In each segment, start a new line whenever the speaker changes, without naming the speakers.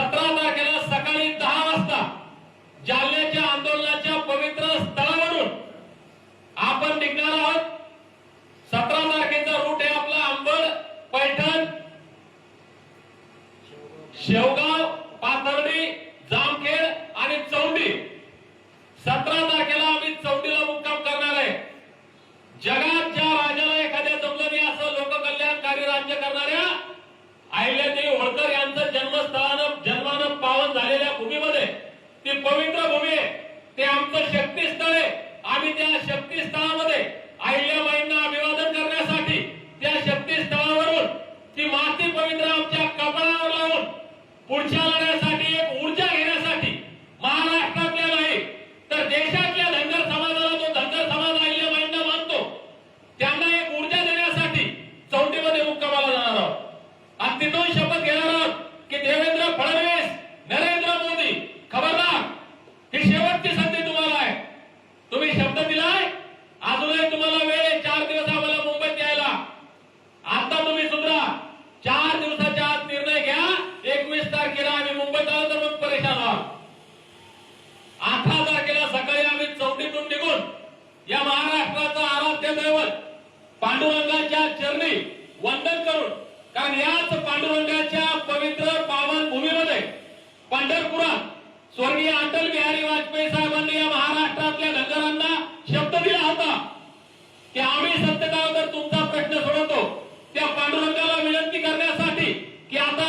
17 तारखेला सकाळी 10 वाजता जालन्याच्या आंदोलनाच्या पवित्र स्थळावरून आपण निघणार आहोत। 17 तारखेचा रूट आहे आपला अंबड, पैठण, शेवगाव, पाथर्डी, जामखेड आणि चौंडी। 17 तारखेला आम्ही चौंडीला मुक्काम करणार आहे। जगात ज्या राजाला एखाद्या जमलं नाही असं लोककल्याणकारी राज्य करणाऱ्या अहिल्यादेवी होळकर यांचं जन्मानं पावन झालेल्या भूमीमध्ये ती पवित्र भूमी आहे, ते आमचं शक्तीस्थळ आहे। आम्ही त्या शक्तीस्थळामध्ये अहिल्याबाईंना अभिवादन करण्यासाठी त्या शक्तीस्थळावरून ती माती पवित्र आमच्या कपाळावर लावून पुढच्या लढ्यासाठी एक ऊर्जा घेण्यासाठी महाराष्ट्रातल्या नाही तर देशातल्या धनगर समाजाला, जो धनगर समाज अहिल्याबाईंना मानतो, त्यांना एक ऊर्जा देण्यासाठी चौंडीमध्ये मुक्कामाला जाणार आहोत आणि तिथून शपथ घेणार आहोत की देवेंद्र फडणवीस, नरेंद्र मोदी, खबरदार, ही शेवटची संधी तुम्हाला आहे। तुम्ही शब्द दिलाय, अजूनही तुम्हाला वेळ आहे 4 दिवस आम्हाला मुंबईत यायला। आता तुम्ही सुद्धा 4 दिवसाच्या आत निर्णय घ्या। 21 तारखेला आम्ही मुंबईत आलो तर मग परेशान व्हा। 18 तारखेला सकाळी आम्ही चौंडीतून निघून या महाराष्ट्राचा आराध्य दैवत पांडुरंगाच्या चरणी वंदन करून, कारण याच पांडुरंगाच्या पवित्र पावन भूमीमध्ये पंढरपुरात स्वर्गीय अटल बिहारी वाजपेयी साहेबांनी या महाराष्ट्रातल्या धनगरांना शब्द दिला होता की आम्ही सत्तेत तर तुमचा प्रश्न सोडवतो। त्या पांडुरंगाला विनंती करण्यासाठी की आता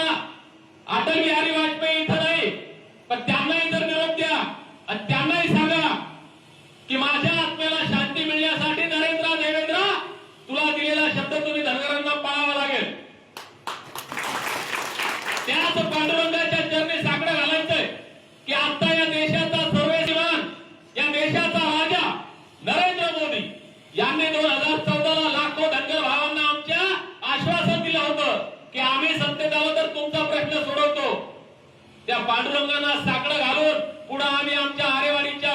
अटल बिहारी वाजपेयी इथं नाही, पण त्यांनाही जर निरोप द्या आणि त्यांनाही सांगा की माझ्या आत्म्याला शांती मिळण्यासाठी नरेंद्र, देवेंद्र, तुला दिलेला शब्द तुम्ही धनगरांना पाळावा लागेल। त्याच पांडुरंगाच्या चरणी साकडं घालायचंय की आता या देशाचा सर्वेश्वर, या देशाचा राजा नरेंद्र मोदी यांनी 2014ला लाखो धनगर भावांना आमच्या आश्वासन दिलं होतं की आम्ही सत्तेत आलो तर तुमचा प्रश्न सोडवतो। त्या पांडुरंगांना साकडं घालून पुढे आम्ही आमच्या आरेवाडीच्या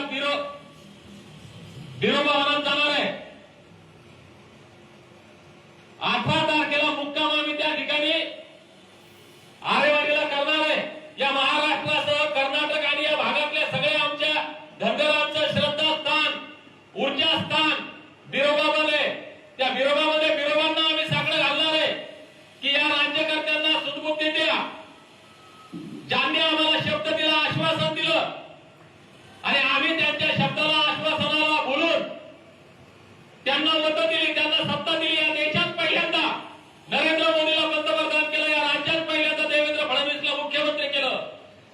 बिरोबा वनात जाणार आहे। 18 तारखेला मुक्काम आम्ही त्या ठिकाणी आरेवाडीला करणार आहे। या महाराष्ट्रासह कर्नाटक आणि या भागातल्या सगळ्या आमच्या धनगरांचं श्रद्धास्थान, ऊर्जास्थान बिरोबामध्ये, त्या बिरोबामध्ये बिरोबांना आम्ही साकडं घालणार आहे की या राज्यकर्त्यांना सुदबुद्धी द्या, ज्यांनी आम्हाला शब्द दिला, आश्वासन दिलं आणि आम्ही त्यांच्या शब्दाला, आश्वासनाला बोलून त्यांना मतं दिली, त्यांना सत्ता दिली। या देशात पहिल्यांदा नरेंद्र मोदीला पंतप्रधान केलं, या राज्यात पहिल्यांदा देवेंद्र फडणवीसला मुख्यमंत्री केलं।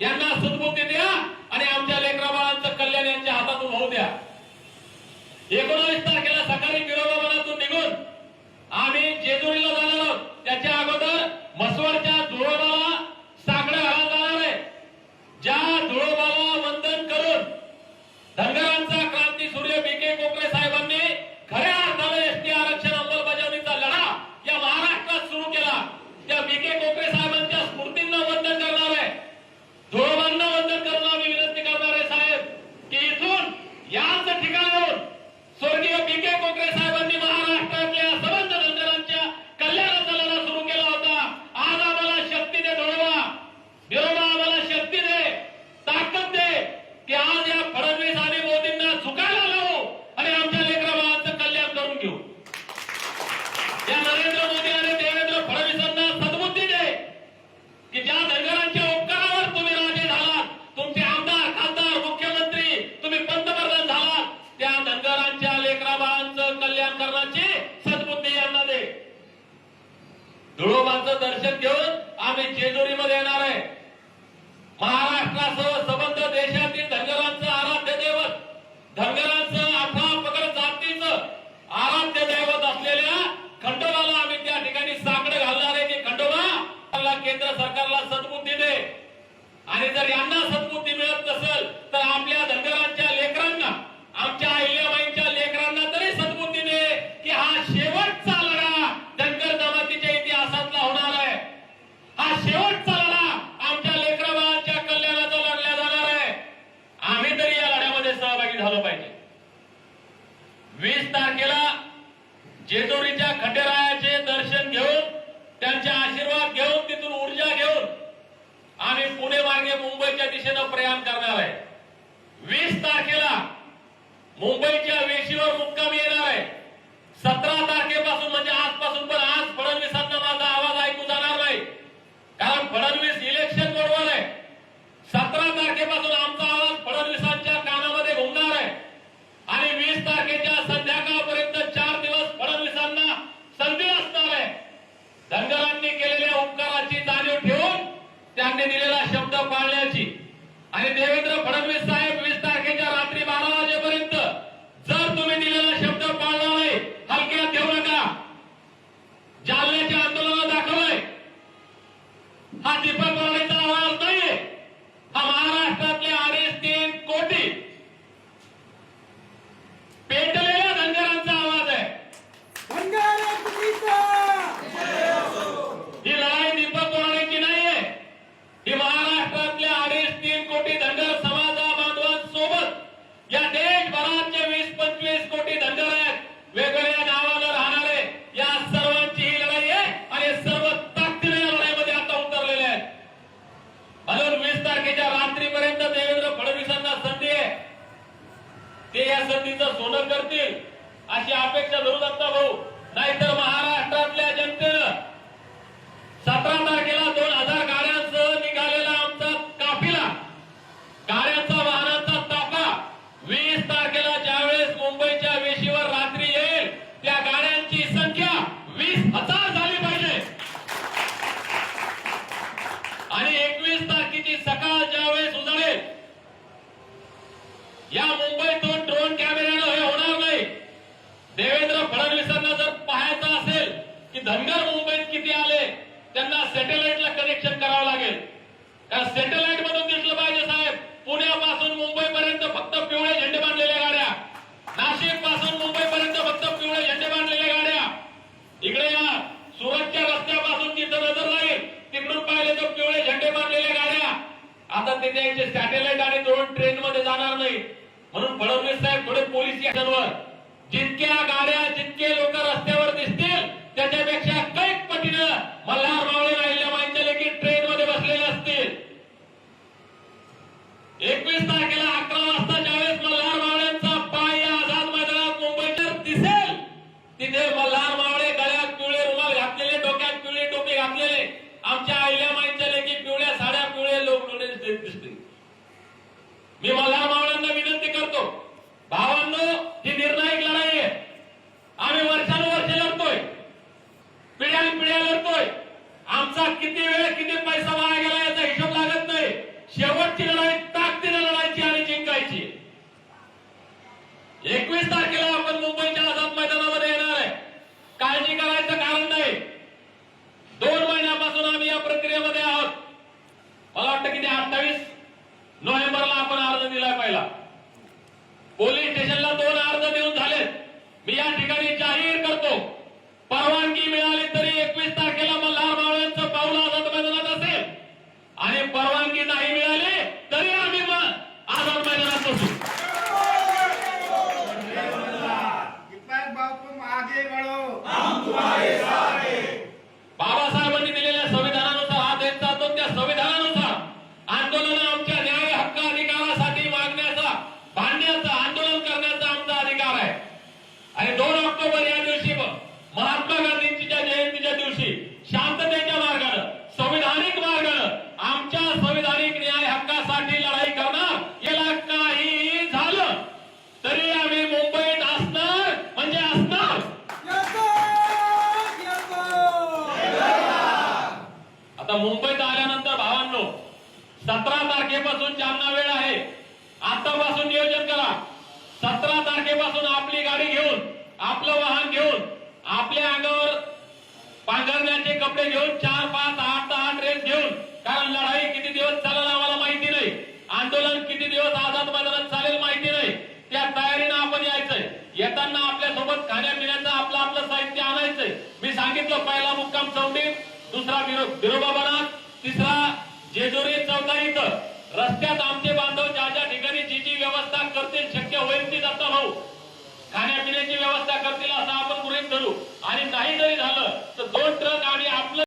यांना सुदबुद्धी द्या आणि आमच्या लेकराबाळांचं कल्याण यांच्या हातातून होऊ द्या। 19 तारखेला सकाळी बिरोबा वनातून निघून आम्ही जेजुरीला जाणार आहोत। त्याच्या अगोदर म्हसवडच्या धुळोबाला साकडं घालायला जाणार आहे। ज्या धुळोबाला वंदन करून धनगरांचा क्रांती सूर्य बी.के. कोकरे साहेबांनी खऱ्या अर्थाने एसटी आरक्षण अंमलबजावणीचा लढा या महाराष्ट्रात सुरू केला, त्या बी.के. कोकरे साहेबांच्या स्मृतींना वंदन करणार आहे, धुळोबांना वंदन करून आम्ही विनंती करणार आहे साहेब की इथून याच ठिकाणाहून स्वर्गीय बी.के. कोकरे साहेबांनी महाराष्ट्रातल्या सर्व धनगरांच्या कल्याणाचा लढा सुरू केला होता। आज आम्हाला शक्ती दे धुळोबा, बिरोबा, आम्हाला शक्ती दे, ताकद दे की आज या फडणवीस आणि मोदींना झुकायला लावू आणि आमच्या लेकराबाळांचं कल्याण करून घेऊ। या नरेंद्र मोदी आणि देवेंद्र फडणवीसांना सद्बुद्धी दे की ज्या धनगरांच्या उपकारावर तुम्ही राजे झालात, तुमचे आमदार, खासदार, मुख्यमंत्री, तुम्ही पंतप्रधान झालात, त्या धनगरांच्या लेकराबाळांचं कल्याण करण्याची सद्बुद्धी यांना दे। धुळोबाचं दर्शन घेऊन आम्ही जेजुरीमध्ये येणार आहे। महाराष्ट्रासह संबंध देशातील धनगरांचं आराध्य दैवत, धनगरांचं 18 पगड जातीचं आराध्य दैवत असलेल्या खंडोबाला आम्ही त्या ठिकाणी साकडं घालणार आहे की खंडोबा, केंद्र सरकारला सद्बुद्धी दे आणि जर यांना सद्बुद्धी मिळत नसेल तर आपल्या धनगरांच्या लेकरांना, आमच्या अहिल्याबाईंच्या लेकरांना तरी सद्बुद्धी दे की हा शेवटचा लढा धनगर जमातीच्या इतिहासातला होणार आहे। हा शेवटचा लढा आमच्या लेकराबाळांच्या कल्याणाचा लढा मुंबईच्या दिशेनं प्रयाण करणार आहे. 20 तारखेला मुंबईच्या वेशीवर मुक्काम येणार आहे. 17 तारखेपासून म्हणजे आजपासून, पण आज फडणवीसांना माझा आवाज ऐकू जाणार नाही, कारण फडणवीस इलेक्शन बरोबर आहे. 17 तारखेपासून आमचा आवाज फडणवीसांच्या कानामध्ये घुमणार आहे आणि 20 तारखेच्या संध्याकाळपर्यंत 4 दिवस फडणवीसांना संधी असणार आहे. धनगरांनी केलेल्या उपकाराची जाणीव ठेवून त्यांनी दिलेला शब्द पाळण्याची. आणि देवेंद्र फडणवीस साहेब 20 तारखेच्या रात्री 12 वाजेपर्यंत जर तुम्ही दिलेला शब्द पाळला नाही, हलक्यात घेऊ नका. जालन्याच्या आंदोलनात दाखवलंय, हा दीपक बोराडेचा आवाज नाहीये, हा महाराष्ट्रातले 2.5-3 कोटी पेटलेल्या धनगरांचा आवाज आहे. ही लढाई दीपक बोराडेची नाहीये, ही महाराष्ट्रातल्या 2.5-3 कोटी धनगर समाजा बांधवांसोबत या देशभरातले 20-25 कोटी धनगर आहेत, वेगवेगळ्या नावानं राहणारे, या सर्वांची ही लढाई आहे आणि सर्व ताकदीने या लढाईमध्ये आता उतरलेले आहेत. म्हणून 20 तारखेच्या रात्रीपर्यंत देवेंद्र फडणवीसांना संधी आहे, ते या संधीचं सोनं करतील अशी अपेक्षा धरू दत्ता भाऊ. नाहीतर महाराष्ट्रातल्या जनतेनं 17 तारखेला 2000 गाड्यांसह निघालेला आमचा काफिला, गाड्यांचा वाहनांचा ताफा 20 तारखेला ज्यावेळेस मुंबईच्या वेशीवर रात्री येईल, त्या गाड्यांची संख्या 20,000 झाली पाहिजे. आणि 21 तारखेची सकाळ ज्यावेळेस उजाडेल, या मुंबईतून ड्रोन कॅमेऱ्यानं हे होणार नाही. देवेंद्र फडणवीसांना जर पाहायचं असेल की धनगर मुंबईत किती आले, त्यांना सॅटेलाइटला कनेक्शन करावं लागेल. कारण सॅटेलाइट मधून दिसलं पाहिजे साहेब, पुण्यापासून मुंबईपर्यंत फक्त पिवळे झेंडे बांधलेल्या गाड्या, नाशिक पासून मुंबईपर्यंत फक्त पिवळे झेंडे बांधलेल्या गाड्या, इकडे या सुरतच्या रस्त्यापासून जिथं नजर राहील तिकडून पाहिले तर पिवळे झेंडे बांधलेल्या गाड्या. आता ते त्यांचे सॅटेलाइट आणि ड्रोन ट्रेन मध्ये जाणार नाही. म्हणून फडणवीस साहेब थोडे पोलीस स्टेशनवर जितक्या गाड्या, जितके लोक रस्त्यावर दिसतील त्याच्यापेक्षा कैक पटीनं मल्हार मावळे राहिल्या माहिती की ट्रेन मध्ये बसलेले असतील. 21 तारखेला 11 वाजता ज्यावेळेस मल्हार मावळ्यांचा पाय या आझाद मैदानात मुंबईत दिसेल, तिथे मल्हार मावळे गळ्यात पिवळे रुमाल घातलेले, डोक्यात पिवळी टोपी घातलेले, आमच्या आईल्या माहिती की पिवळ्या साड्या, पिवळे लोक दिसतील. मी मल्हार मावळ्यांना विनंती करतो, भावांनो, ही निर्णायक लढाई आहे. आम्ही वर्षानुवर्ष लढतोय, पिढ्यानपिढ्या लढतोय. आमचा किती वेळ, किती पैसा वाया गेला याचा हिशोब लागत नाही. शेवटची लढाई ताकदीने लढायची आणि जिंकायची. 21 तारखेला आपण मुंबईच्या आझाद मैदानामध्ये येणार आहे. काळजी करायचं कारण नाही. 2 महिन्यापासून आम्ही या प्रक्रियेमध्ये आहोत. मला वाटतं की 28 नोव्हेंबरला आपण अर्ज दिलाय पहिला. पोलीस स्टेशनला 2 अर्ज देऊन झालेत. मी या ठिकाणी जाहीर करतो, परवानगी मिळाली तरी 21 तारखेला मल्हार मावळ्यांचं पाऊल आझाद मैदानात असेल आणि परवानगी नाही मिळाली तरी आम्ही आझाद मैदानात बसू. बाबासाहेबांनी दिलेल्या संविधानानुसार हा देश चालतो. त्या संविधानानुसार आंदोलन आमच्या न्याय, हक्क, अधिकारासाठी मागण्याचा, भांडण्याचा, आंदोलन करण्याचा आमचा अधिकार आहे. आणि 2 ऑक्टोबर या दिवशी महात्मा गांधींच्या जयंतीच्या दिवशी शांततेच्या मार्गाने, संविधानिक मार्गाने आमच्या संविधानिक न्याय हक्कासाठी लढाई करणार. याला काही झालं तरी आम्ही मुंबईत असणार म्हणजे असणार. आता मुंबईत आल्यानंतर भावांनो, 17 तारखेपासून ज्यांना वेळ आहे आतापासून नियोजन करा. 17 तारखेपासून आपली गाडी घेऊन, आपलं वाहन घेऊन, आपल्या अंगावर पांघरण्याचे कपडे घेऊन 4, 5, 8, 10 ड्रेस घेऊन, कारण लढाई किती दिवस चालेल आम्हाला माहिती नाही, आंदोलन किती दिवस आझाद मैदानात चालेल माहिती नाही. त्या तयारीनं आपण यायचंय. येताना आपल्यासोबत खाण्यापिण्याचं आपलं साहित्य आणायचंय. मी सांगितलं, पहिला मुक्काम चौंडीत, दुसरा बिरोबा बनात, तिसरा जेजुरी, चौथा इथं. रस्त्यात आमचे बांधव ज्या ज्या ठिकाणी जी जी व्यवस्था करतील, शक्य होईल ती दत्ता भाऊ खाण्यापिण्याची व्यवस्था करतील असं आपण गृहीत धरू. आणि नाही जरी झालं तर 2 ट्रक आणि आपलं